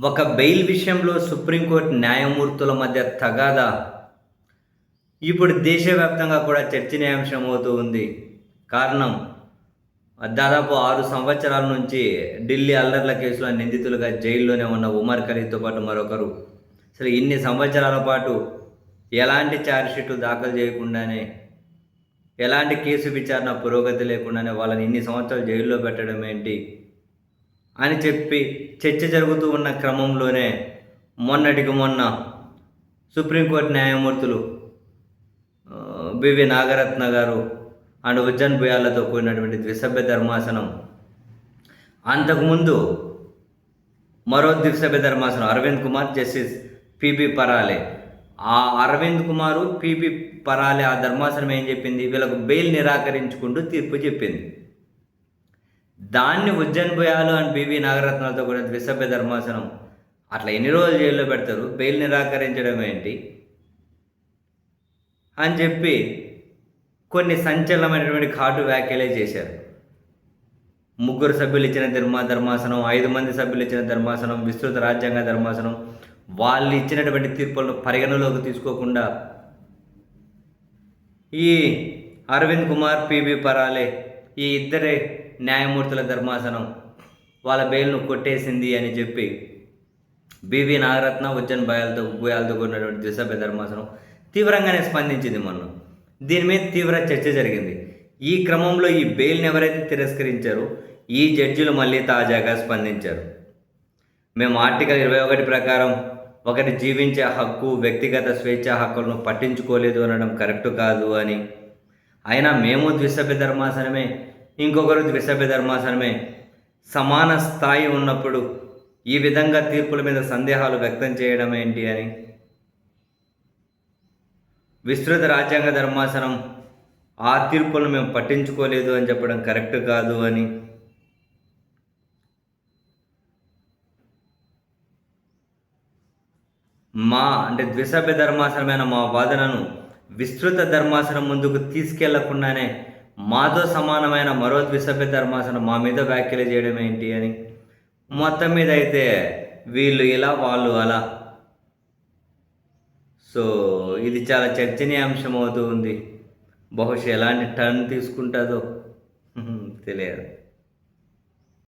ఒక బెయిల్ విషయంలో సుప్రీంకోర్టు న్యాయమూర్తుల మధ్య తగాదా ఇప్పుడు దేశవ్యాప్తంగా కూడా చర్చనీయాంశం అవుతూ ఉంది. కారణం దాదాపు 6 సంవత్సరాల నుంచి ఢిల్లీ అల్లర్ల కేసులో నిందితులుగా జైల్లోనే ఉన్న ఉమర్ ఖలీద్‌తో పాటు మరొకరు. అసలు ఇన్ని సంవత్సరాల పాటు ఎలాంటి ఛార్జ్‌షీటు దాఖలు చేయకుండానే, ఎలాంటి కేసు విచారణ పురోగతి లేకుండానే వాళ్ళని ఇన్ని సంవత్సరాలు జైల్లో పెట్టడం ఏంటి అని చెప్పి చర్చ జరుగుతూ ఉన్న క్రమంలోనే మొన్నటికి మొన్న సుప్రీంకోర్టు న్యాయమూర్తులు బివి నాగరత్న గారు అండ్ ఉజ్జన్ భుయాలతో కూడినటువంటి ద్విసభ్య ధర్మాసనం, అంతకుముందు మరో ద్విసభ్య ధర్మాసనం అరవింద్ కుమార్, జస్టిస్ పిబి పరాలే. ఆ అరవింద్ కుమారు, పిబి పరాలే ఆ ధర్మాసనం ఏం చెప్పింది? వీళ్ళకు బెయిల్ నిరాకరించుకుంటూ తీర్పు చెప్పింది. దాన్ని ఉజ్జన్ భుయాలు అండ్ పిబి నాగరత్నాలతో కూడా ద్విసభ్య ధర్మాసనం అట్లా ఎన్ని రోజులు జైల్లో పెడతారు, బెయిల్ నిరాకరించడం ఏంటి అని చెప్పి కొన్ని సంచలనమైనటువంటి ఘాటు వ్యాఖ్యలే చేశారు. 3 సభ్యులు ఇచ్చిన ధర్మాసనం, 5 మంది సభ్యులు ఇచ్చిన ధర్మాసనం, విస్తృత రాజ్యాంగ ధర్మాసనం వాళ్ళు ఇచ్చినటువంటి తీర్పులను పరిగణలోకి తీసుకోకుండా ఈ అరవింద్ కుమార్, పిబి పరాలే ఈ ఇద్దరే న్యాయమూర్తుల ధర్మాసనం వాళ్ళ బెయిల్ను కొట్టేసింది అని చెప్పి బివి నాగరత్న, ఉజ్జన్ భుయాలతో కూడినటువంటి ద్విసభ్య ధర్మాసనం తీవ్రంగానే స్పందించింది. మొన్న దీని మీద తీవ్ర చర్చ జరిగింది. ఈ క్రమంలో ఈ బెయిల్ని ఎవరైతే తిరస్కరించారో ఈ జడ్జిలు మళ్ళీ తాజాగా స్పందించారు. మేము ఆర్టికల్ 21 ప్రకారం ఒకరి జీవించే హక్కు, వ్యక్తిగత స్వేచ్ఛా హక్కులను పట్టించుకోలేదు అనడం కరెక్ట్ కాదు అని, అయినా మేము ద్విసభ్య ధర్మాసనమే, ఇంకొకరు ద్విసభ్య ధర్మాసనమే, సమాన స్థాయి ఉన్నప్పుడు ఈ విధంగా తీర్పుల మీద సందేహాలు వ్యక్తం చేయడం ఏంటి అని, విస్తృత రాజ్యాంగ ధర్మాసనం ఆ తీర్పులను మేము పట్టించుకోలేదు అని చెప్పడం కరెక్ట్ కాదు అని, ద్విసభ్య ధర్మాసనమైన మా వాదనను విస్తృత ధర్మాసనం ముందుకు తీసుకెళ్లకుండానే మాతో సమానమైన మరో ద్విసభ్య ధర్మాసనం మా మీద వ్యాఖ్యలు చేయడం ఏంటి అని, మొత్తం మీద అయితే వీళ్ళు ఇలా వాళ్ళు అలా. సో ఇది చాలా చర్చనీయాంశం అవుతూ ఉంది. బహుశా ఎలాంటి టర్న్ తీసుకుంటుందో తెలియదు.